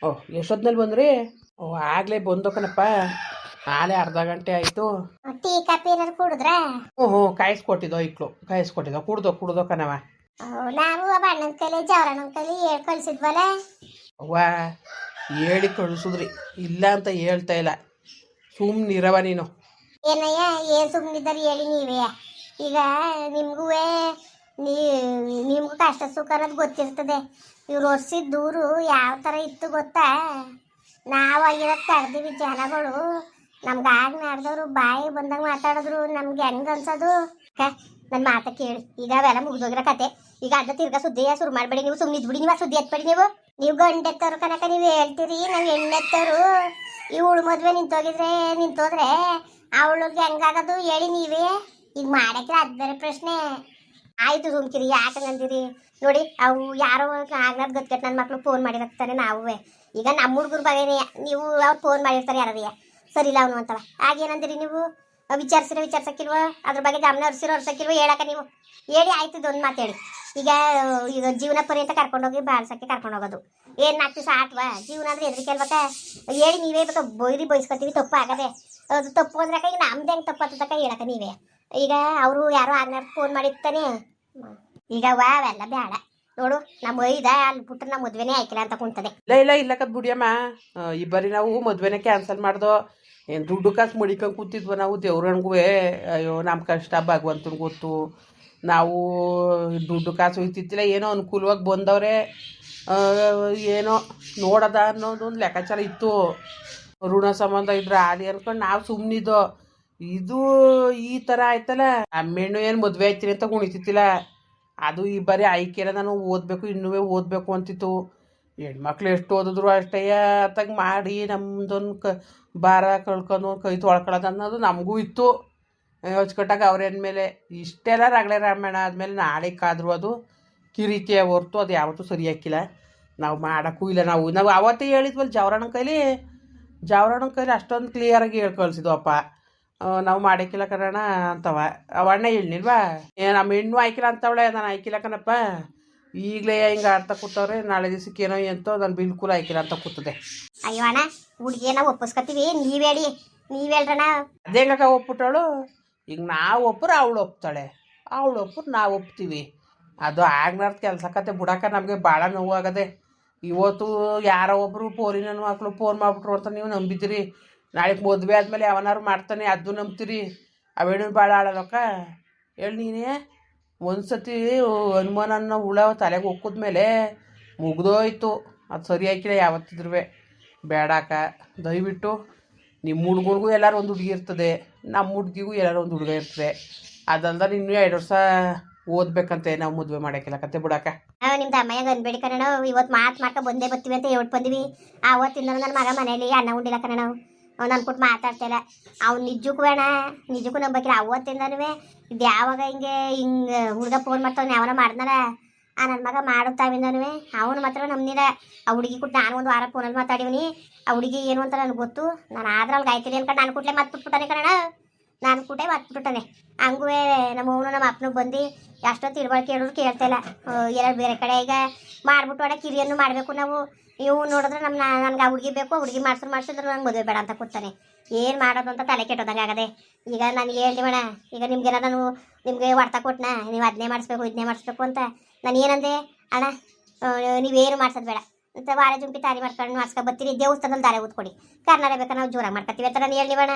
ಓಹ್ ಎಷ್ಟೊತ್ತಿನಲ್ಲಿ ಬಂದ್ರಿ? ಓ ಆಗಲೇ ಬಂದು ಕಣಪ್ಪ. ಆಲೇ ಅರ್ಧ ಗಂಟೆ ಆಯಿತು. ಟೀ ಕಾಫಿ ಏನಾದ್ರು ಕುಡಿದ್ರ? ಹ್ಞೂ ಹ್ಞೂ ಕಾಯಿಸ್ಕೊಟ್ಟಿದ್ದೋ ಇಕ್ಳು ಕಾಯಿಸ್ಕೊಟ್ಟಿದ್ದೋ ಕುಡ್ದೋ ಕಣವ. ನಾವು ಆ ಅಣ್ಣನ ಕೈಲಿ ಜವರಣ್ಣನ ಕೈಲಿ ಹೇಳ್ ಕಳ್ಸಿದ್ವಲ್ಲ. ಅವ್ವ ಹೇಳಿ ಕಳಿಸಿದ್ರಿ, ಇಲ್ಲ ಅಂತ ಹೇಳ್ತಾ ಇಲ್ಲ. ಸುಮ್ಮನಿರವ ನೀನು. ಏನಯ್ಯ ಏನ್ ಸುಮ್ಮನಿದ್ದಾರೆ ಹೇಳಿ ನೀವೇ. ಈಗ ನಿಮ್ಗೂ ನಿಮ್ಗೂ ಕಷ್ಟ ಸುಖ ಅನ್ನೋದು ಗೊತ್ತಿರ್ತದೆ. ಇವ್ರು ವರ್ಷದ ದೂರು ಯಾವ ಥರ ಇತ್ತು ಗೊತ್ತಾ? ನಾವು ಆಗಿರೋದು ಕರೆದಿವಿ ಜನಗಳು, ನಮ್ಗೆ ಆಗ ನಡೆದವರು ಬಾಯಿ ಬಂದಾಗ ಮಾತಾಡಿದ್ರು ನಮ್ಗೆ ಹೆಂಗೆ ಅನ್ಸೋದು? ನನ್ನ ಮಾತ ಕೇಳಿ, ಈಗ ಅವೆಲ್ಲ ಮುಗಿದೋಗಿರೋ ಕತೆ. ಈಗ ಅದನ್ನ ತಿರ್ಗಾ ಸುದ್ದಿಯ ಶುರು ಮಾಡಬೇಡಿ, ನೀವು ಸುಮ್ಮನೆ ಇದ್ಬಿಡಿ. ನೀವು ಸುದ್ದಿ ಎತ್ಬೇಡಿ. ನೀವು ಗಂಡೆತ್ತವ್ರು ಕನಕ ನೀವು ಹೇಳ್ತೀರಿ, ನಾವು ಹೆಣ್ಣೆತ್ತವರು. ಇವಳು ಮದುವೆ ನಿಂತೋದ್ರೆ ಅವಳಿಗೆ ಹೆಂಗಾಗೋದು ಹೇಳಿ ನೀವೇ. ಈಗ ಮಾಡಕ್ಕೆ ಅದು ಬೇರೆ ಪ್ರಶ್ನೆ. ಆಯ್ತು ಸುಮ್ಕಿರಿ, ಯಾಕಂಗಂದಿರಿ ನೋಡಿ. ಅವು ಯಾರೋ ಆಗ್ನಾದ್ ಗತ್ಕಟ್ ನನ್ನ ಮಕ್ಳು ಫೋನ್ ಮಾಡಿರ್ತಾರೆ. ನಾವೇ ಈಗ ನಮ್ಮ ಹುಡುಗರ ಬಗ್ಗೆನೇ ನೀವು ಅವ್ರು ಫೋನ್ ಮಾಡಿರ್ತಾರೆ ಯಾರೇ ಸರಿ ಇಲ್ಲ ಅವನು ಅಂತವ. ಆಗೇನಂದಿರಿ ನೀವು? ವಿಚಾರಿಸಕ್ಕಿಲ್ವ? ಅದ್ರ ಬಗ್ಗೆ ಗಮನ ಹರಿಸಿರೋ ಹೇಳಕ್ಕ ನೀವು ಹೇಳಿ. ಆಯ್ತು ಇದೊಂದು ಮಾತು ಹೇಳಿ. ಈಗ ಜೀವನ ಪರ್ಯಂತ ಕರ್ಕೊಂಡೋಗಿ ಬಾಳ್ಸಕ್ಕೆ ಕರ್ಕೊಂಡೋಗೋದು ಏನು 4 ದಿವಸ ಆಟ್ವಾ? ಜೀವನ ಅಂದ್ರೆ ಎದ್ರಿಕೆ ಅಲ್ಬೇಕಾ? ಹೇಳಿ ನೀವೇ ಬೇಕಾ ಬೈಸ್ಕೊತೀವಿ. ತಪ್ಪು ಆಗದೆ ಅದು ತಪ್ಪು ಅಂದ್ರಕ್ಕ ಈಗ ನಮ್ದು ಹೆಂಗೆ ತಪ್ಪು ಹತ್ತಕ್ಕ ಹೇಳಕ್ಕ ನೀವೇ. ಈಗ ಅವರು ಯಾರೋ ಆಗ್ನಾರ ಫೋನ್ ಮಾಡಿರ್ತಾನೆ. ಈಗ ಅವೆಲ್ಲ ಬೇಡ ನೋಡು. ನಮ್ಮ ಅಲ್ಲಿ ಬಿಟ್ರೆ ನಮ್ಮ ಮದುವೆನೇ ಆಯ್ಕಿಲ್ಲ ಅಂತ ಕುಂತದೆ. ಇಲ್ಲ ಕದ್ ಬಿಡಿಯಮ್ಮ. ಈ ಬಾರಿ ನಾವು ಮದುವೆನೇ ಕ್ಯಾನ್ಸಲ್ ಮಾಡ್ದೋ. ಏನು ದುಡ್ಡು ಕಾಸು ಮಡಿಕೊಂಡು ಕೂತಿದ್ವ ನಾವು. ದೇವ್ರನ್ಗೂ ಅಯ್ಯೋ ನಮ್ಮ ಕಷ್ಟ ಭಗವಂತನ ಗೊತ್ತು. ನಾವು ದುಡ್ಡು ಕಾಸು ಹೋಯ್ತಿತ್ತಿಲ್ಲ, ಏನೋ ಅನುಕೂಲವಾಗಿ ಬಂದವ್ರೆ. ಏನೋ ನೋಡೋದ ಅನ್ನೋದೊಂದು ಲೆಕ್ಕಾಚಾರ ಇತ್ತು. ಋಣ ಸಂಬಂಧ ಇದ್ರೆ ಆದಿ ಅನ್ಕೊಂಡು ನಾವು ಸುಮ್ಮನಿದ್ದೋ. ಇದು ಈ ಥರ ಆಯ್ತಲ್ಲ. ನಮ್ಮೆಣ್ಣು ಏನು ಮದುವೆ ಆಯ್ತೀನಿ ಅಂತ ಕುಣಿತಿತ್ತಿಲ್ಲ. ಅದು ಈ ಬಾರಿ ಆಯ್ಕೆಲ್ಲ ನಾನು ಓದಬೇಕು, ಇನ್ನೂ ಓದಬೇಕು ಅಂತಿತ್ತು. ಹೆಣ್ಮಕ್ಳು ಎಷ್ಟು ಓದಿದ್ರು ಅಷ್ಟೇ ಅತ್ತಾಗ ಮಾಡಿ ನಮ್ದೊಂದು ಭಾರ ಕಳ್ಕೊಂಡು ಕೈ ತೊಳ್ಕೊಳ್ಳೋದು ಅನ್ನೋದು ನಮಗೂ ಇತ್ತು. ಅಚ್ಚುಕಟ್ಟಾಗ ಅವ್ರೇನ ಮೇಲೆ ಇಷ್ಟೆಲ್ಲ ರಗಳೆ ರಾಮಾಯಣ ಆದಮೇಲೆ ನಾಳೆಗಾದ್ರೂ ಅದು ಕಿರಿಕೆಯ ಹೊರ್ತು ಅದು ಯಾವತ್ತೂ ಸರಿ ಹಾಕಿಲ್ಲ. ನಾವು ಮಾಡೋಕ್ಕೂ ಇಲ್ಲ. ನಾವು ಅವತ್ತೇ ಹೇಳಿದ್ವಲ್ಲ ಜವರಣ್ಣನ ಕೈಲಿ ಅಷ್ಟೊಂದು ಕ್ಲಿಯರಾಗಿ ಹೇಳಿ ಕಳಿಸಿದ್ವಪ್ಪ. ನಾವು ಮಾಡೋಕ್ಕಿಲ್ಲ ಕಣ ಅಂತವ. ಅವಣ್ಣ ಹೇಳಿಲ್ವಾ ನಮ್ಮ ಹೆಣ್ಣು ಆಯ್ಕಿಲ್ಲ ಅಂತವಳೆ, ನಾನು ಆಯ್ಕಿಲ್ಲ ಕಣಪ್ಪ. ಈಗಲೇ ಹಿಂಗೆ ಆಡ್ತಾ ಕೂತವ್ರೆ, ನಾಳೆ ದಿವಸಕ್ಕೆ ಏನೋ ಎಂತೋ ನಾನು ಬಿಲ್ಕುಲ್ ಆಯ್ಕಿಲ್ಲ ಅಂತ ಕೂತದೆ. ಅಯ್ಯೋ ಅಣ್ಣ, ಹುಡುಗಿಯನ್ನ ಒಪ್ಪಿಸ್ಕೊತೀವಿ, ನೀವೇಳ್ರಣ. ಅದೇ ಹೆಂಗಕ್ಕ ಒಪ್ಪಿಟ್ಟವಳು? ಈಗ ನಾವು ಒಪ್ಪರು ಅವಳು ಒಪ್ತಾಳೆ, ಅವಳು ಒಪ್ಪರು ನಾವು ಒಪ್ತೀವಿ. ಅದು ಆಗ್ನಾರ್ದು ಕೆಲಸ ಕತೆ ಬಿಡಾಕ ನಮಗೆ ಭಾಳ ನೋವಾಗದೆ. ಇವತ್ತು ಯಾರೋ ಒಬ್ಬರು ಫೋನಿನ ಮಕ್ಕಳು ಫೋನ್ ಮಾಡಿಬಿಟ್ರು ಅಂತ ನೀವು ನಂಬಿದ್ದೀರಿ. ನಾಳೆ ಮದುವೆ ಆದಮೇಲೆ ಯಾವನಾರು ಮಾಡ್ತಾನೆ ಅದು ನಂಬ್ತೀರಿ. ಅವೇನು ಭಾಳ ಆಳಲ್ಲಕ್ಕ ಹೇಳಿ ನೀನೇ. ಒಂದು ಸತಿ ಹನುಮಾನನ್ನ ಹುಳ ತಲೆಗೆ ಹೊಕ್ಕಿದ್ಮೇಲೆ ಮುಗ್ದೋಯ್ತು. ಅದು ಸರಿ ಹಾಕಿಲ್ಲ ಯಾವತ್ತಿದ್ರೂ. ಬೇಡಾಕ ದಯವಿಟ್ಟು ನಿಮ್ಮ ಹುಡುಗನಿಗೂ ಎಲ್ಲರೂ ಒಂದು ಹುಡುಗಿ ಇರ್ತದೆ, ನಮ್ಮ ಹುಡುಗಿಗೂ ಎಲ್ಲರೂ ಒಂದು ಹುಡುಗ ಇರ್ತದೆ. ಅದಲ್ದ ಇನ್ನೂ 2 ವರ್ಷ ಓದ್ಬೇಕಂತೆ ನಾವು ಮದುವೆ ಮಾಡೋಕ್ಕಿಲ್ಲ ಕತೆ ಬಿಡಾಕ. ನಿಮ್ದು ಅಮ್ಮಯ್ಯಂಗೆ ಅನ್ಬೇಡಿ ಕಣ. ನಾವು ಇವತ್ತು ಮಾಡ್ಕ ಬಂದೇ ಬರ್ತೀವಿ ಅಂತ ಹೇಳ್ಬಿಟ್ಟು ಬಂದಿವಿ. ಆವತ್ತಿಂದ ನನ್ನ ಮಗ ಮನೇಲಿ ಅನ್ನ ಉಂಡಿಲ್ಲ ಕಣ. ನಾವು ಅವ್ನು ಅನ್ಬಿಟ್ಟು ಮಾತಾಡ್ತಿಲ್ಲ. ಅವ್ನು ನಿಜಕ್ಕೂ ನಂಬಕ್ಕಿಲ್ಲ. ಅವತ್ತಿಂದನೂ ಇದು ಯಾವಾಗ ಹಿಂಗೆ ಹುಡುಗ ಫೋನ್ ಮಾಡ್ತಾವ್ನು ಯಾವನ ಮಾಡ್ದಲ್ಲ, ಆ ನನ್ನ ಮಗ ಮಾಡುತ್ತಾವಿಂದನೂ ಅವನು ಮಾತ್ರ ನಮ್ನಿಲ್ಲ. ಆ ಹುಡುಗಿ ಕೊಟ್ಟು ನಾನು ಒಂದು ವಾರ ಫೋನಲ್ಲಿ ಮಾತಾಡಿವ್ನಿ. ಆ ಹುಡುಗಿ ಏನು ಅಂತ ನನಗೆ ಗೊತ್ತು. ನಾನು ಆದ್ರೆ ಅವ್ಳಿಗೆ ಆಯ್ತೀನಿ ಅನ್ಕೊಂಡು ನಾನು ಕೂಡಲೇ ಮತ್ಬಿಟ್ಬಿಟ್ಟಾನೆ ಕಣ. ಹಂಗೂ ನಮ್ಮ ಅವನು ನಮ್ಮ ಅಪ್ಪನಿಗೆ ಬಂದು ಎಷ್ಟೋ ತಿಳುವಳಿಕೆ ಹೇಳಿದ್ರು ಕೇಳ್ತಾ ಇಲ್ಲ. ಎಲ್ಲ ಬೇರೆ ಕಡೆ ಈಗ ಮಾಡ್ಬಿಟ್ಟು ಕಿರಿಯನ್ನು ಮಾಡಬೇಕು ನಾವು. ಇವು ನೋಡಿದ್ರೆ ನನ್ಗೆ ಆ ಹುಡುಗಿ ಬೇಕು, ಆ ಹುಡುಗಿ ಮಾಡಿಸಿದ್ರು ನಂಗೆ ಮದುವೆ ಬೇಡ ಅಂತ ಕೂತಾನೆ. ಏನು ಮಾಡೋದು ಅಂತ ತಲೆ ಕೆಟ್ಟೋದಂಗೆ ಆಗದೆ. ಈಗ ನನಗೆ ಹೇಳಿ ಬೇಡ. ಈಗ ನಿಮ್ಗೇನ ನಾನು ನಿಮಗೆ ಹೊಡ್ತಾ ಕೊಟ್ಟನ, ನೀವು ಅದನ್ನೇ ಮಾಡಿಸ್ಬೇಕು ಇದನ್ನೇ ಮಾಡಿಸ್ಬೇಕು ಅಂತ. ನಾನು ಏನಂದೆ ಅಣ್ಣ, ನೀವೇನು ಮಾಡ್ಸೋದು ಬೇಡ ಅಂತ ವಾರ ಜುಂಪಿ ತಾರಿ ಮಾಡ್ಕೊಂಡು ಬರ್ತೀರಿ. ದೇವಸ್ಥಾನದಲ್ಲಿ ದಾರೆ ಊದ್ಕೊಡಿ, ಕಾರ್ನಾರ ಬೇಕಾ ನಾವು ಜೋರಾಗಿ ಮಾಡ್ಕೊತೀವಿ ಅಂತ ನಾನು ಹೇಳಿವಣ.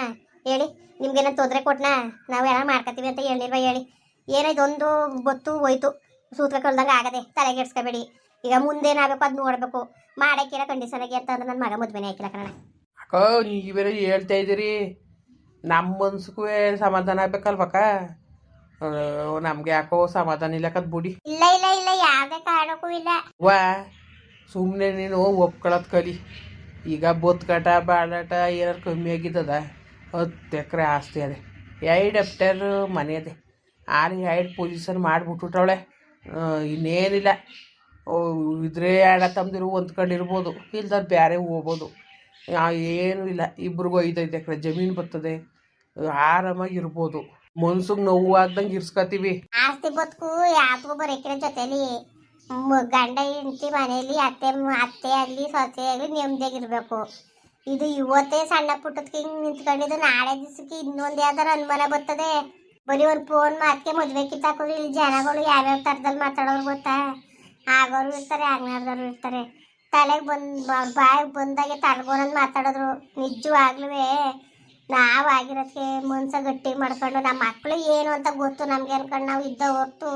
ಹೇಳಿ ನಿಮ್ಗೇನೋ ತೊಂದರೆ ಕೊಟ್ಟನ, ನಾವು ಎಲ್ಲ ಮಾಡ್ಕೊತೀವಿ ಅಂತ ಹೇಳಿಲ್ವ ಹೇಳಿ. ಇದೊಂದು ಬತ್ತು ಹೋಯ್ತು, ಸೂತ್ರ ಕಳ್ದಂಗೆ ಆಗದೆ. ತಲೆಗೆಡ್ಸ್ಕೋಬೇಡಿ. ಈಗ ಮುಂದೇನಾಗಬೇಕು ಅದು ನೋಡಬೇಕು. ಮಾಡೋಕ್ಕಿಲ್ಲ ಕಂಡೀಷನಾಗಿ ಅಂತ ಅಂದ್ರೆ ನನ್ನ ಮಗ ಮದುವೆನೇ ಹಾಕಿಲ್ಲ ಕಣ. ಅಕ್ಕೋ ನೀವೇನೋ ಹೇಳ್ತಾ ಇದ್ದೀರಿ, ನಮ್ಮ ಮನ್ಸಿಗೂ ಸಮಾಧಾನ ಆಗ್ಬೇಕಲ್ವಕ್ಕ. ನಮ್ಗೆ ಯಾಕೋ ಸಮಾಧಾನ ಇಲ್ಲ ಕದ್ ಬಿಡಿ. ಇಲ್ಲ ಯಾವುದೇ ಕಾರಣಕ್ಕೂ ಇಲ್ಲ. ವಾ ಸುಮ್ಮನೆ ನೀನು ಒಪ್ಕೊಳ್ಳೋದು ಕಲಿ. ಈಗ ಬೊತ್ಕಟ ಬಾಳಾಟ ಏನಾರು ಕಮ್ಮಿ ಆಗಿದ್ದದ. 10 ಎಕರೆ ಆಸ್ತಿ ಅದೇ, 2 ಹೆಕ್ಟೇರ್ ಮನೆ ಅದೇ. 2 ಪೊಸಿಷನ್ ಮಾಡಿಬಿಟ್ಬಿಟ್ಟವಳೆ. ಇನ್ನೇನಿಲ್ಲ. ಇದ್ರೆ ಅಣ್ಣ ತಮ್ಮದಿರು ಹೊಂದ್ಕೊಂಡಿರ್ಬೋದು, ಇಲ್ದಾರ ಬೇರೆ ಹೋಗ್ಬೋದು. ಏನೂ ಇಲ್ಲ. ಇಬ್ರಿಗೂ 5 ಎಕರೆ ಜಮೀನು ಬರ್ತದೆ, ಆರಾಮಾಗಿ ಇರ್ಬೋದು. ಮನ್ಸಿಗೆ ನೋವು ಆಗ್ದಂಗೆ ಇರ್ಸ್ಕೊತೀವಿ. ಆಸ್ತಿ ಬದುಕು ಯಾಕೋ ಬರೋಕಿನ ಜೊತೆಲಿ ಗಂಡ ಹೆಂಡತಿ ಮನೆಯಲ್ಲಿ ಅತ್ತೆ ಆಗಲಿ ಸೊಸೆ ಆಗಲಿ ನೆಮ್ಮದಿಯಾಗಿರ್ಬೇಕು. ಇದು ಇವತ್ತೇ ಸಣ್ಣ ಪುಟ್ಟದಕ್ಕೆ ಹಿಂಗೆ ನಿಂತ್ಕೊಂಡಿದ್ದು ನಾಳೆ ದಿವಸಕ್ಕೆ ಇನ್ನೊಂದು ಯಾವ್ದಾರ ಅನುಮಾನ ಬರ್ತದೆ. ಬರೀ ಒಂದು ಫೋನ್ ಮಾತಿಗೆ ಮದುವೆ ಕಿತ್ತಾಕೋರು ಇಲ್ಲಿ ಜನಗಳು ಯಾವ್ಯಾವ ಥರದಲ್ಲಿ ಮಾತಾಡೋರು ಗೊತ್ತಾ? ಆಗೋರು ಇರ್ತಾರೆ, ಆಗ್ನಾರ್ದವ್ರು ಇರ್ತಾರೆ. ತಲೆಗೆ ಬಾಯಿಗೆ ಬಂದಾಗೆ ತಲೆಗೋನಂದು ಮಾತಾಡೋದ್ರು. ನಿಜವಾಗ್ಲೂ ನಾವು ಆಗಿರೋದಕ್ಕೆ ಮನ್ಸ ಗಟ್ಟಿ ಮಾಡ್ಕೊಂಡು ನಮ್ಮ ಮಕ್ಕಳು ಏನು ಅಂತ ಗೊತ್ತು ನಮ್ಗೆ ಅನ್ಕೊಂಡು ನಾವು ಇದ್ದ ಹೊರ್ತು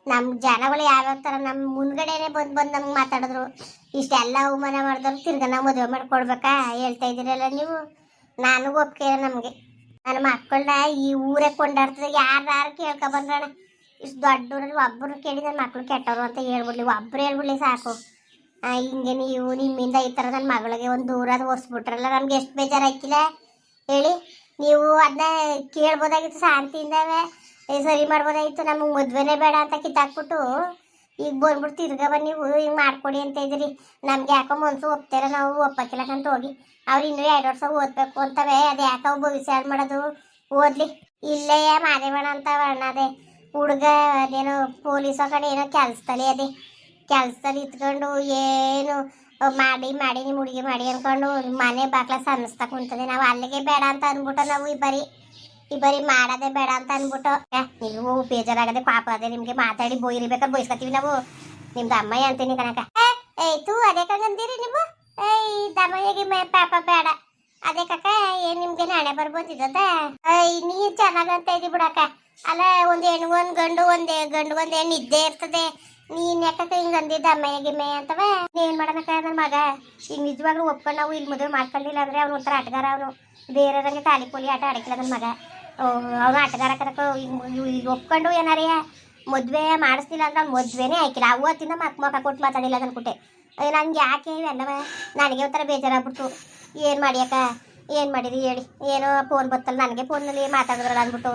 ನಮ್ಮ ಜನಗಳು ಯಾವ್ಯಾವ ಥರ ನಮ್ಮ ಮುಂದ್ಗಡೆನೆ ಬಂದು ನಮ್ಗೆ ಮಾತಾಡಿದ್ರು. ಇಷ್ಟೆಲ್ಲ ಅವಮಾನ ಮಾಡಿದ್ರು ತಿರ್ಗ ನಾವು ಮದುವೆ ಮಾಡ್ಕೊಡ್ಬೇಕಾ ಹೇಳ್ತಾ ಇದ್ದೀರಲ್ಲ ನೀವು. ನನಗೂ ಒಪ್ಪಿಗೆ ನಮಗೆ. ನನ್ನ ಮಕ್ಕಳನ್ನ ಈ ಊರೇ ಕೊಂಡಾಡ್ತದೆ. ಯಾರು ಕೇಳ್ಕೊಬಂದ್ರಣ ಇಷ್ಟು ದೊಡ್ಡೂರಲ್ಲಿ ಒಬ್ಬರು ಕೇಳಿ ನನ್ನ ಮಕ್ಕಳು ಕೆಟ್ಟವರು ಅಂತ ಹೇಳ್ಬಿಡ್ಲಿ, ಒಬ್ಬರು ಹೇಳ್ಬಿಡ್ಲಿ ಸಾಕು. ಹಿಂಗೆ ನೀವು ನಿಮ್ಮಿಂದ ಈ ಥರ ನನ್ನ ಮಗಳಿಗೆ ಒಂದು ದೂರದ ಒರೆಸ್ಬಿಟ್ರಲ್ಲ, ನಮ್ಗೆ ಎಷ್ಟು ಬೇಜಾರಾಗಿಲ್ಲ ಹೇಳಿ. ನೀವು ಅದನ್ನ ಕೇಳ್ಬೋದಾಗಿತ್ತು ಶಾಂತಿಯಿಂದವೇ, ಸರಿ ಮಾಡ್ಬೋದಾಗಿತ್ತು. ನಮಗೆ ಮದುವೆನೇ ಬೇಡ ಅಂತ ಕಿತ್ತಾಕ್ಬಿಟ್ಟು ಈಗ ಬಂದ್ಬಿಟ್ಟು ತಿರ್ಗವ ನೀವು ಹಿಂಗೆ ಮಾಡ್ಕೊಡಿ ಅಂತ ಇದ್ದೀರಿ. ನಮ್ಗೆ ಯಾಕೋ ಮನ್ಸು ಒಪ್ತಾರ, ನಾವು ಒಪ್ಪಕ್ಕಿಲ್ಲಕಂತ ಹೋಗಿ ಅವ್ರು ಇನ್ನೂ 2 ವರ್ಷ ಓದಬೇಕು ಅಂತವೆ. ಅದು ಯಾಕೋ ಭವಿಷ್ಯ ಹಾಳು ಮಾಡೋದು. ಓದ್ಲಿ ಇಲ್ಲೇ ಮಾದೇವಣ್ಣ ಅಂತ ಅಣ್ಣ ಅದೇ ಹುಡುಗ ಅದೇನೋ ಪೊಲೀಸ್ ಕಡೆ ಏನೋ ಕೆಲಸದಲ್ಲಿ ಕೆಲಸದಲ್ಲಿ ಇತ್ಕೊಂಡು ಏನು ಮಾಡಿ ನಿಮ್ಮ ಹುಡುಗಿ ಮಾಡಿ ಅಂದ್ಕೊಂಡು ಮನೆ ಬಾಗ್ಲ ಸನ್ನಿಸ್ತಾ ಕುಂತದೆ. ನಾವು ಅಲ್ಲಿಗೆ ಬೇಡ ಅಂತ ಅಂದ್ಬಿಟ್ಟು ನಾವು ಈ ಬರೀ ಮಾಡೋದೇ ಬೇಡ ಅಂತ ಅಂದ್ಬಿಟ್ಟು ನೀವು ಬೇಜಾರಾಗದೆ ಪಾಪ ಅದೇ ನಿಮಗೆ ಮಾತಾಡಿ ಬೇಕಾದ್ರೆ ಬಯಸ್ಕೊತೀವಿ ನಾವು. ನಿಮ್ದು ಅಮ್ಮಯ್ಯ ಅಂತೀನಿ ಕನಕ. ಏಯ್ತು ಅದೇ ಕಂಗಂತೀರಿ ನೀವು. ದಮ್ಮಯ್ಯಗೆ ಪಾಪ ಬೇಡ ಅದೇ ಕಕ್ಕ. ಏನ್ ನಿಮ್ಗೆ ನಾಳೆ ಬರ್ಬೋದಿದ್ದದ? ನೀ ಚೆನ್ನಾಗಂತ ಇದ್ದಿ ಬಿಡಕ್ಕ. ಅಲ್ಲ ಒಂದು ಹೆಣ್ಣು ಒಂದು ಗಂಡು ಒಂದು ಹೆಣ್ಣು ಇದ್ದೇ ಇರ್ತದೆ. ನೀನ್ ಯಾಕಕ್ಕ ಹಿಂಗ ಅಂದಿದ್ದ ಅಮ್ಮಯ್ಯಗೆ ಅಂತವ ಏನ್ ಮಾಡೋಣಕ್ಕ? ನನ್ನ ಮಗ ಈಗ ನಿಜವಾಗ್ಲೂ ಒಪ್ಕೊಂಡು ನಾವು ಇಲ್ಲಿ ಮದುವೆ ಮಾಡ್ಕೊಳ್ಳಿಲ್ಲ ಅಂದ್ರೆ ಅವ್ನು ಒಂಥರ ಆಟಗಾರ. ಅವನು ಬೇರೆಯವ್ರಂಗೆ ಖಾಲಿ ಪೋಲಿ ಆಟ ಆಡಕ್ಕಿಲ್ಲ ನನ್ನ ಮಗ. ಅವನು ಆಟಗಾರ ಕನಕ. ಈಗ ಒಪ್ಕೊಂಡು ಏನಾರೇ ಮದುವೆ ಮಾಡಿಸ್ಲಿಲ್ಲ ಅಂದ್ರೆ ಅವ್ನು ಮದುವೆನೇ ಆಯ್ಕಿಲ್ಲ. ಅವತ್ತಿಂದ ಮಕ್ಕ ಕೊಟ್ಟು ಮಾತಾಡಿಲ್ಲ ಅನ್ಕೊಟ್ಟೆ. ನಂಗೆ ಯಾಕೆ ಇವೆಲ್ಲವ ನನಗೆ ಒಂಥರ ಬೇಜಾರಾಗ್ಬಿಡ್ತು. ಏನು ಮಾಡಿಯಕ್ಕ ಏನು ಮಾಡಿರಿ ಹೇಳಿ. ಏನೋ ಫೋನ್ ಬತ್ತಲ್ಲ ನನಗೆ ಫೋನಲ್ಲಿ ಮಾತಾಡಿದ್ರಲ್ಲ ಅಂದ್ಬಿಟ್ಟು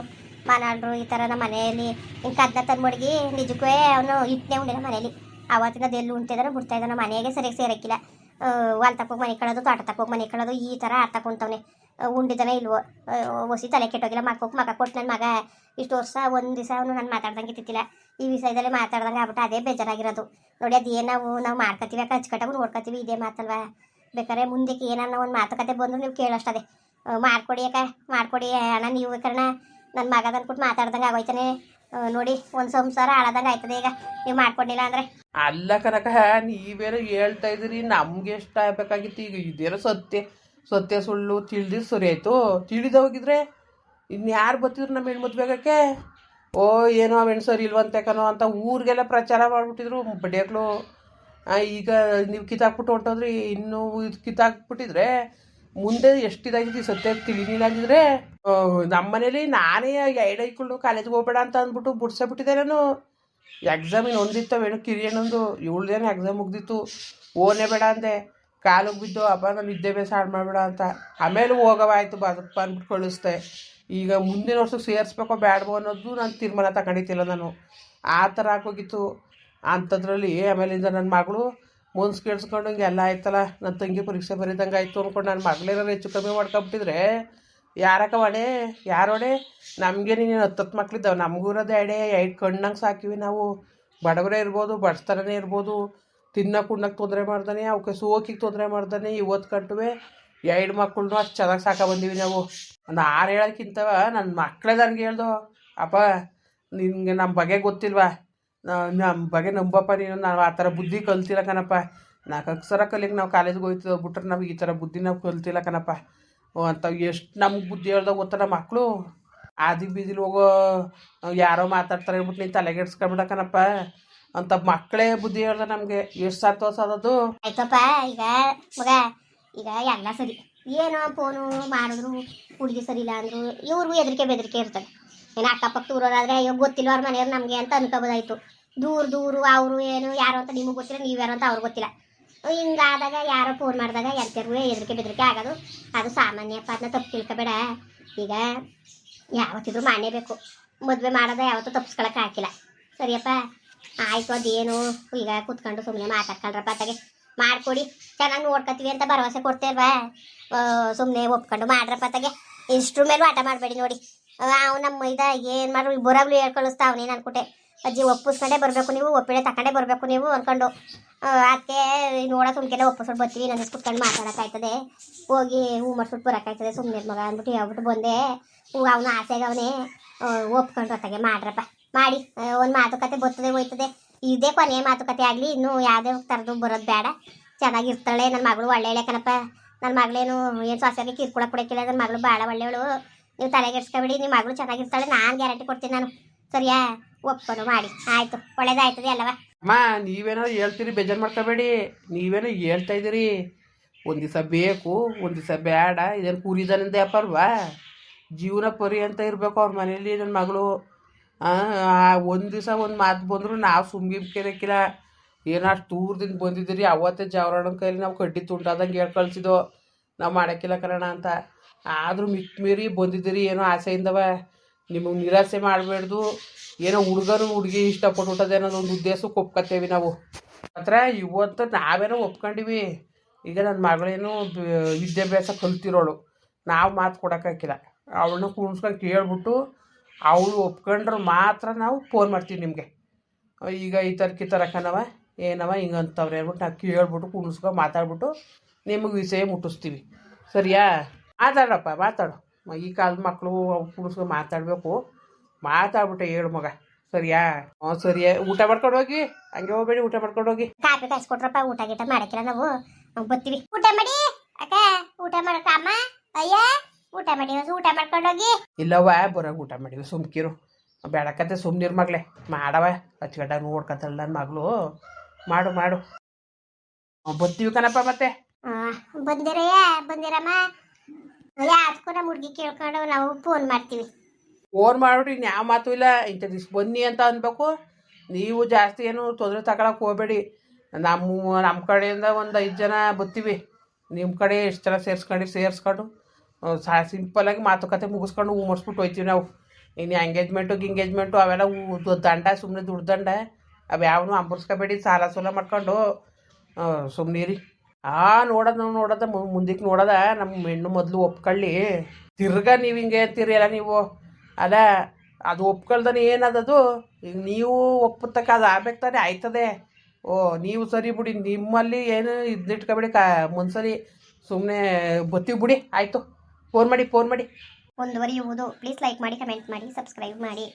ಮಾನಾಡ್ರು ಈ ಥರ ನಮ್ಮ ಮನೆಯಲ್ಲಿ ಹಿಂಗೆ ಕದ್ನ ತಂದು ಮಡಗಿ ನಿಜಕ್ಕೂ ಅವನು ಇಟ್ಟನೇ ಉಂಡಿನ ಮನೇಲಿ. ಅವತ್ತಿನ ಅದೆಲ್ಲೂ ಉಂಟಿದಾನೆ ಬಿಡ್ತಾ ಇದ್ದಾನೆ. ಮನೆಗೆ ಸರಿಯಾಗಿ ಸೇರಕ್ಕಿಲ್ಲ. ಹೊಲ ತಕ್ಕೋಗಿ ಮನೆ ಕಳೋದು, ತೋಟ ತಕ್ಕೋಗಿ ಮನೆ ಕಳೋದು, ಈ ಥರ ಆಡ್ತಕೊಂತವನೆ. ಉಂಡಿದಾನೆ ಇಲ್ವೋ ಹೊಸಿ ತಲೆ ಕೆಟ್ಟೋಗಿಲ್ಲ. ಮಕ್ಕ ಕೊಟ್ಟು ನನ್ನ ಮಗ ಇಷ್ಟು ವರ್ಷ ಒಂದು ದಿವಸ ಅವನು ನಾನು ಮಾತಾಡ್ದಂಗೆ ಇತ್ತಿಲ್ಲ. ಈ ವಿಷಯದಲ್ಲಿ ಮಾತಾಡ್ದಂಗೆ ಆಗ್ಬಿಟ್ಟು ಅದೇ ಬೇಜಾರಾಗಿರೋದು ನೋಡಿ. ಅದೇನು ನಾವು ಮಾಡ್ಕೊತೀವಿ, ಅಚ್ಚುಕಟ್ಟಾಗಿ ನೋಡ್ಕೊತೀವಿ, ಇದೇ ಮಾತಲ್ವಾ. ಬೇಕಾದ್ರೆ ಮುಂದಕ್ಕೆ ಏನಾರ ಒಂದು ಮಾತುಕತೆ ಬಂದರೂ ನೀವು ಕೇಳೋಷ್ಟದೆ. ಮಾಡ್ಕೊಡಿ ಅಕ್ಕ ಮಾಡ್ಕೊಡಿ ಅಣ್ಣ. ನೀವು ಬೇಕಾರೆ ನನ್ನ ಮಗದ ಅನ್ಬಿಟ್ಟು ಮಾತಾಡ್ದಂಗೆ ಆಗೋಯ್ತಾನೆ ನೋಡಿ. ಒಂದು ಸಂಸಾರ ಹಾಳಾದಂಗೆ ಆಯ್ತದೆ ಈಗ ನೀವು ಮಾಡ್ಕೊಂಡಿಲ್ಲ ಅಂದರೆ. ಅಲ್ಲ ಕನಕ, ನೀವೇನೋ ಹೇಳ್ತಾ ಇದ್ದೀರಿ, ನಮ್ಗೆ ಎಷ್ಟು ಆಗ್ಬೇಕಾಗಿತ್ತು. ಈಗ ಇದೇನೋ ಸತ್ಯ ಸುಳ್ಳು ತಿಳಿದಿದ್ದು ಸರಿ ಆಯಿತು. ತಿಳಿದೋಗಿದ್ರೆ ಇನ್ಯಾರು ಬರ್ತಿದ್ರು ನಮ್ಮ ಹೆಣ್ಣು ಮದುವೆಗಕ್ಕೆ? ಏನೋ ಆ ಹೆಣ್ಣು ಸರಿ ಇಲ್ವಂತೆ ಕಣೋ ಅಂತ ಊರಿಗೆಲ್ಲ ಪ್ರಚಾರ ಮಾಡಿಬಿಟ್ಟಿದ್ರು ಬಡಿಯಾಕ್ಳು. ಈಗ ನೀವು ಕಿತ್ತಾಕ್ಬಿಟ್ಟು ಹೊಂಟೋದ್ರಿ. ಇನ್ನೂ ಇದು ಕಿತ್ತಾಕ್ಬಿಟ್ಟಿದ್ರೆ ಮುಂದೆ ಎಷ್ಟಿದಾಗಿತ್ತು ಸತ್ಯ ತಿಳಿಲಿಲ್ಲ ಅಂದಿದ್ರೆ. ನಮ್ಮ ಮನೇಲಿ ನಾನೇ ಐಕೊಂಡು ಕಾಲೇಜ್ಗೆ ಹೋಗ್ಬೇಡ ಅಂತ ಅಂದ್ಬಿಟ್ಟು ಬಿಡ್ಸಬಿಟ್ಟಿದ್ದೆ ನಾನು. ಎಕ್ಸಾಮ್ ಇನ್ನು ಒಂದಿತ್ತು ಏನು ಕಿರಿಯಣ್ಣಂದು 7 ಎಕ್ಸಾಮ್ ಮುಗ್ದಿತ್ತು. ಓನೇ ಬೇಡ ಅಂದೆ. ಕಾಲಿಗೆ ಬಿದ್ದು ಅಪ್ಪ ನಾನು ನಿದ್ದೆ ಬೇಸ ಹಾಳು ಮಾಡಬೇಡ ಅಂತ. ಆಮೇಲೆ ಹೋಗವ ಆಯಿತು ಬದಪ್ಪ ಅಂದ್ಬಿಟ್ಟು ಕಳಿಸ್ದೆ. ಈಗ ಮುಂದಿನ ವರ್ಷಕ್ಕೆ ಸೇರಿಸ್ಬೇಕೋ ಬೇಡವೋ ಅನ್ನೋದು ನಾನು ತೀರ್ಮಾನ ತಗೊಂಡಿತ್ತಿಲ್ಲ ನಾನು. ಆ ಥರ ಆಗೋಗಿತ್ತು. ಅಂಥದ್ರಲ್ಲಿ ಆಮೇಲಿಂದ ನನ್ನ ಮಗಳು ಮುನ್ಸ್ ಕೇಳಿಸ್ಕೊಂಡು ಹಿಂಗೆಲ್ಲ ಆಯ್ತಲ್ಲ, ನನ್ನ ತಂಗಿ ಪರೀಕ್ಷೆ ಬರೀದಂಗೆ ಆಯಿತು ಅಂದ್ಕೊಂಡು ನನ್ನ ಮಗಳೇನಾರು ಹೆಚ್ಚು ಕಮ್ಮಿ ಮಾಡ್ಕೊಬಿಟ್ಟಿದ್ರೆ ಯಾರಕ್ಕ ಹೊಣೆ? ಯಾರು ಹೊಣೆ? ನಮಗೆ ನೀನು 10 ಮಕ್ಳಿದ್ದಾವೆ. ನಮಗೂ ಇರೋದು 2 ಕಣ್ಣಂಗೆ ಸಾಕಿವಿ ನಾವು. ಬಡವರೇ ಇರ್ಬೋದು, ಬಡಸ್ತರನೇ ಇರ್ಬೋದು, ತಿನ್ನಕ್ಕೆ ಉಣ್ಣಕ್ಕೆ ತೊಂದರೆ ಮಾಡ್ದಾನೆ, ಅವಕ್ಕೆ ಸೋಕಿಗೆ ತೊಂದರೆ ಮಾಡ್ದಾನೆ. ಇವತ್ತು ಕಟ್ಟುವೆ 2 ಮಕ್ಕಳನ್ನೂ ಅಷ್ಟು ಚೆನ್ನಾಗಿ ಸಾಕ ನಾವು. ನಾನು ಹೇಳೋಕ್ಕಿಂತವ ನನ್ನ ಮಕ್ಕಳೇ ನನಗೆ ಹೇಳ್ದು, ಅಪ್ಪ ನಿನಗೆ ನಮ್ಮ ಬಗ್ಗೆ ಗೊತ್ತಿಲ್ವಾ, ನಮ್ಮ ಬಗ್ಗೆ ನಂಬಪ್ಪ ನೀನು. ನಾವು ಆ ಥರ ಬುದ್ಧಿ ಕಲ್ತಿಲ್ಲ ಕಣಪ್ಪ. 4 ಅಕ್ಷರ ಕಲಿಗೆ ನಾವು ಕಾಲೇಜ್ಗೆ ಹೋಗ್ತೀವಿ ಬಿಟ್ರೆ ನಾವು ಈ ಥರ ಬುದ್ಧಿ ನಾವು ಕಲ್ತಿಲ್ಲ ಕಣಪ್ಪ ಅಂತ ಎಷ್ಟು ನಮ್ಗೆ ಬುದ್ಧಿ ಹೇಳ್ದಾಗ ಗೊತ್ತಾ ನಮ್ಮ ಮಕ್ಕಳು. ಆದಿ ಬೀದಿಲಿ ಹೋಗೋ ಯಾರೋ ಮಾತಾಡ್ತಾರೆ ಹೇಳ್ಬಿಟ್ಟು ನೀನು ತಲೆಗೆಡ್ಸ್ಕೊಂಬಿಡ ಕಣಪ್ಪ ಅಂತ ಮಕ್ಕಳೇ ಬುದ್ಧಿ ಹೇಳ್ದ ನಮಗೆ. ಎಷ್ಟು ಸಂತೋಷ ಆಯ್ತಪ್ಪ. ಈಗ ಮಗ ಈಗ ಎಲ್ಲ ಸರಿ, ಏನೋ ಫೋನು ಮಾಡಿದ್ರು ಹುಡುಗಿ ಸರಿ ಇಲ್ಲ ಅಂದರು ಇವ್ರಿಗೂ ಬೆದರಿಕೆ ಇರ್ತದೆ. ಏನು ಅಕ್ಕಪಕ್ಕ ಊರೋರಾದರೆ ಅಯ್ಯೋ ಗೊತ್ತಿಲ್ಲ ಅವ್ರ ಮನೆಯವ್ರು ನಮಗೆ ಅಂತ ಅನ್ಕೋಬೋದಾಯ್ತು. ದೂರು ಅವರು ಏನು ಯಾರು ಅಂತ ನಿಮಗೆ ಗೊತ್ತಿಲ್ಲ, ನೀವು ಯಾರು ಅಂತ ಅವ್ರಿಗೆ ಗೊತ್ತಿಲ್ಲ. ಹಿಂಗಾದಾಗ ಯಾರೋ ಫೋನ್ ಮಾಡಿದಾಗ ಎಂಥವ್ರಿಗೂ ಬೆದರಿಕೆ ಆಗೋದು ಅದು ಸಾಮಾನ್ಯಪ್ಪ. ಅದನ್ನ ತಪ್ಪು ತಿಳ್ಕೊಬೇಡ. ಈಗ ಯಾವತ್ತಿದ್ರು ಮಾಡಲೇಬೇಕು. ಮದುವೆ ಮಾಡೋದ ಯಾವತ್ತೂ ತಪ್ಪಿಸ್ಕೊಳಕ್ಕೆ ಹಾಕಿಲ್ಲ. ಸರಿಯಪ್ಪ ಆಯಿತು. ಅದೇನು ಈಗ ಕೂತ್ಕೊಂಡು ಸುಮ್ಮನೆ ಮಾತಾಡ್ಕೊಳ್ರಪ್ಪ ಅತ್ತಾಗೆ ಮಾಡಿಕೊಡಿ, ಚೆನ್ನಾಗಿ ನೋಡ್ಕೊತೀವಿ ಅಂತ ಭರವಸೆ ಕೊಡ್ತೇಲ್ವಾ. ಸುಮ್ಮನೆ ಒಪ್ಕೊಂಡು ಮಾಡ್ರಪ್ಪ ಅತ್ತಾಗೆ. ಇಷ್ಟ್ರ ಮೇಲೂ ಆಟ ಮಾಡಬೇಡಿ ನೋಡಿ. ಅವ್ನು ನಮ್ಮ ಏನು ಮಾಡ್ರು ಬರೋಗ್ಲು ಹೇಳ್ಕಳಿಸ್ತಾ ಅವನೇನು ಅನ್ಕೊಟ್ಟೆ. ಅಜ್ಜಿ ಒಪ್ಪಿಸ್ಕೊಂಡೇ ಬರಬೇಕು ನೀವು, ಒಪ್ಪಿಳೆ ತಗೊಂಡೇ ಬರಬೇಕು ನೀವು ಅಂದ್ಕೊಂಡು ಅದಕ್ಕೆ ನೋಡೋ ಸುಮ್ಕೆಲ್ಲ ಒಪ್ಪಿಸ್ಕೊಂಡು ಬರ್ತೀವಿ, ನನ್ನ ಕುತ್ಕೊಂಡು ಮಾತಾಡೋಕ್ಕಾಯ್ತದೆ, ಹೋಗಿ ಹೂ ಮಾಡಿಸ್ಬಿಟ್ಟು ಬರೋಕ್ಕಾಯ್ತದೆ, ಸುಮ್ಮನೆ ಮಗ ಅಂದ್ಬಿಟ್ಟು ಹೇಳ್ಬಿಟ್ಟು ಬಂದೆ. ಹೂ ಅವನ ಆಸೆಗೆ ಅವನೇ ಒಪ್ಕೊಂಡು ಹೊತ್ತಾಗೆ ಮಾಡ್ರಪ್ಪ ಮಾಡಿ. ಒಂದು ಮಾತುಕತೆ ಬರ್ತದೆ ಹೋಯ್ತದೆ, ಇದೇ ಕೊನೆಯ ಮಾತುಕತೆ ಆಗಲಿ, ಇನ್ನೂ ಯಾವುದೇ ಥರದ್ದು ಬರೋದು ಬೇಡ. ಚೆನ್ನಾಗಿರ್ತಾಳೆ ನನ್ನ ಮಗಳು, ಒಳ್ಳೆ ಕಣಪ್ಪ. ನನ್ನ ಮಗಳೇನು ಏನು ಸೊಸೆಗೆ ಕಿರ್ಕೊಳ ಕೊಡೋಕ್ಕಿಲ್ಲ, ನನ್ನ ಮಗಳು ಭಾಳ ಒಳ್ಳೆಯವಳು. ನೀವು ತಲೆಗೆಡ್ಸ್ಕೊಬೇಡಿ, ನಿಮ್ಮ ಮಗಳು ಚೆನ್ನಾಗಿರ್ತಾಳೆ, ನಾನು ಗ್ಯಾರಂಟಿ ಕೊಡ್ತೀನಿ ನಾನು. ಸರಿಯಾ? ಒಪ್ಕೊಂಡು ಮಾಡಿ, ಆಯಿತು, ಒಳ್ಳೇದಾಯ್ತದೆ ಅಲ್ಲವ. ಅಮ್ಮ ನೀವೇನೋ ಹೇಳ್ತೀರಿ, ಬೇಜಾರು ಮಾಡ್ಕೋಬೇಡಿ. ನೀವೇನೋ ಹೇಳ್ತಾ ಇದ್ದೀರಿ, ಒಂದು ದಿವಸ ಬೇಕು ಒಂದು ದಿವಸ ಬೇಡ, ಇದೇನು ಕೂರಿದಾನಿಂದ ಅಪ್ಪಲ್ವಾ? ಜೀವನ ಪರಿ ಅಂತ ಇರಬೇಕು ಅವ್ರ ಮನೇಲಿ ನನ್ನ ಮಗಳು. ಒಂದು ದಿವಸ ಒಂದು ಮಾತು ಬಂದರೂ ನಾವು ಸುಮ್ಗಿರ್ಕಿರಕ್ಕಿಲ್ಲ. ಏನೋ ಅಷ್ಟು ದೂರದಿಂದ ಬಂದಿದ್ದೀರಿ, ಅವತ್ತೇ ಜಾವರಣನ ಕೈಲಿ ನಾವು ಕಡ್ಡಿ ತುಂಟಾದಂಗೆ ಹೇಳಿ ಕಳಿಸಿದೋ, ನಾವು ಮಾಡೋಕ್ಕಿಲ್ಲ ಕರೋಣ ಅಂತ. ಆದರೂ ಮಿಕ್ಕ ಮೀರಿ ಬಂದಿದ್ದೀರಿ ಏನೋ ಆಸೆಯಿಂದವ. ನಿಮಗೆ ನಿರಾಸೆ ಮಾಡಬೇಡ್ದು. ಏನೋ ಹುಡುಗರು ಹುಡುಗಿ ಇಷ್ಟಪಟ್ಟು ಹುಟ್ಟೋದು ಅನ್ನೋದು ಒಂದು ಉದ್ದೇಶಕ್ಕೆ ಒಪ್ಕೊತೇವೆ ನಾವು. ಮಾತ್ರ ಇವತ್ತು ನಾವೇನೋ ಒಪ್ಕೊಂಡಿವಿ. ಈಗ ನನ್ನ ಮಗಳೇನು ವಿದ್ಯಾಭ್ಯಾಸ ಕಲ್ತಿರೋಳು, ನಾವು ಮಾತು ಕೊಡೋಕ್ಕಾಗಿಲ್ಲ. ಅವಳನ್ನ ಕುಣಿಸ್ಕೊಂಡು ಕೇಳ್ಬಿಟ್ಟು ಅವಳು ಒಪ್ಕೊಂಡ್ರೆ ಮಾತ್ರ ನಾವು ಫೋನ್ ಮಾಡ್ತೀವಿ ನಿಮಗೆ. ಈಗ ಈ ಥರಕ್ಕನವ ಏನವ ಹಿಂಗೆ ಅಂತವ್ರೆ ಹೇಳ್ಬಿಟ್ಟು ನಾವು ಕೇಳ್ಬಿಟ್ಟು ಕುಣಿಸ್ಕೊಂಡು ಮಾತಾಡ್ಬಿಟ್ಟು ನಿಮಗೆ ವಿಷಯ ಮುಟ್ಟಿಸ್ತೀವಿ. ಸರಿಯಾ? ಮಾತಾಡಪ್ಪ, ಮಾತಾಡು. ಈ ಕಾಲದ ಮಕ್ಕಳು ಕುಣಿಸ್ಕೊಂಡು ಮಾತಾಡಬೇಕು. ಮಾತಾಡ್ಬಿಟ್ಟೆ ಹೇಳು ಮಗ. ಸರಿಯಾ? ಹ್ಞೂ ಸರಿಯಾ. ಊಟ ಮಾಡ್ಕೊಂಡು ಹೋಗಿ, ಹಂಗೆ ಹೋಗ್ಬೇಡಿ, ಊಟ ಮಾಡ್ಕೊಂಡು ಹೋಗಿ. ಕಾಪಿ ಕಾಯಿಸ್ಕೊಟ್ರಪ್ಪ, ಊಟ ಗೀಟ ಮಾಡಕ್ಕಿಲ್ಲ ನಾವು ಬರ್ತೀವಿ. ಊಟ ಮಾಡಿ ಅಕ್ಕ, ಊಟ ಮಾಡಕ್ಕ ಅಮ್ಮ. ಅಯ್ಯ ಊಟ ಮಾಡಿ, ಊಟ ಮಾಡ್ಕೊಂಡು ಹೋಗಿ. ಇಲ್ಲವ ಬರೋಗ ಊಟ ಮಾಡಿವಿ, ಸುಮ್ಕಿರು. ಬೇಡಕತ್ತೆ ಸುಮ್ಮನಿರು ಮಗಳೇ, ಮಾಡವ ಅಚ್ಚಗಡ್ಡ ನೋಡ್ಕತ್ತಲ್ಲ ನನ್ನ ಮಗಳು. ಮಾಡು ಮಾಡು. ಬರ್ತೀವಿ ಕಣಪ್ಪ ಮತ್ತೆ. ಬಂದಿರಮ್ಮ. ಯಾವ್ದಕ್ಕೂ ನಮ್ಮ ಹುಡುಗಿ ಕೇಳ್ಕೊಂಡು ನಾವು ಫೋನ್ ಮಾಡ್ತೀವಿ. ಫೋನ್ ಮಾಡ್ಬಿಟ್ಟು ಇನ್ಯಾವ ಮಾತು ಇಲ್ಲ, ಇಂಥ ದಿವ್ಸ ಬನ್ನಿ ಅಂತ ಅನ್ಬೇಕು. ನೀವು ಜಾಸ್ತಿ ಏನು ತೊಂದರೆ ತಗೊಳಕ್ಕೆ ಹೋಗಬೇಡಿ. ನಮ್ಮ ಕಡೆಯಿಂದ ಒಂದು 5 ಜನ ಬರ್ತೀವಿ. ನಿಮ್ಮ ಕಡೆ ಎಷ್ಟು ಜನ ಸೇರಿಸ್ಕೊಂಡು ಸಿಂಪಲ್ಲಾಗಿ ಮಾತುಕತೆ ಮುಗಿಸ್ಕೊಂಡು ಹೂ ಮಾಡಿಸ್ಬಿಟ್ಟು ಹೋಯ್ತೀವಿ ನಾವು. ಇನ್ನು ಎಂಗೇಜ್ಮೆಂಟು ಅವೆಲ್ಲ ದಂಡ, ಸುಮ್ಮನೆ ದುಡ್ಡು ದಂಡ ಅವ್ಯಾವನು ಅಂಬರ್ಸ್ಕೋಬೇಡಿ. ಸಾಲ ಮಾಡ್ಕೊಂಡು ಸುಮ್ಮನಿರಿ. ನೋಡೋದ ಮುಂದಕ್ಕೆ ನೋಡೋದ. ನಮ್ಮ ಹೆಣ್ಣು ಮೊದಲು ಒಪ್ಕೊಳ್ಳಿ, ತಿರ್ಗಾ ನೀವು ಹಿಂಗೆ ಅಂತೀರಿ ಅಲ್ಲ ನೀವು. ಅಲ್ಲ, ಅದು ಒಪ್ಕೊಳ್ದಾನೆ ಏನದದು. ಈಗ ನೀವು ಒಪ್ಪತಕ್ಕ ಅದು ಆಗ್ಬೇಕು ತಾನೆ, ಆಯ್ತದೆ. ನೀವು ಸರಿ ಬಿಡಿ, ನಿಮ್ಮಲ್ಲಿ ಏನು ಇದ್ನಿಟ್ಕೊಬೇಡಿ ಮುಂದ್ಸರಿ. ಸುಮ್ಮನೆ ಬತ್ತೀವಿ ಬಿಡಿ. ಆಯಿತು, ಫೋನ್ ಮಾಡಿ. ಮುಂದುವರಿಯುವುದು. ಪ್ಲೀಸ್ ಲೈಕ್ ಮಾಡಿ, ಕಮೆಂಟ್ ಮಾಡಿ, ಸಬ್ಸ್ಕ್ರೈಬ್ ಮಾಡಿ.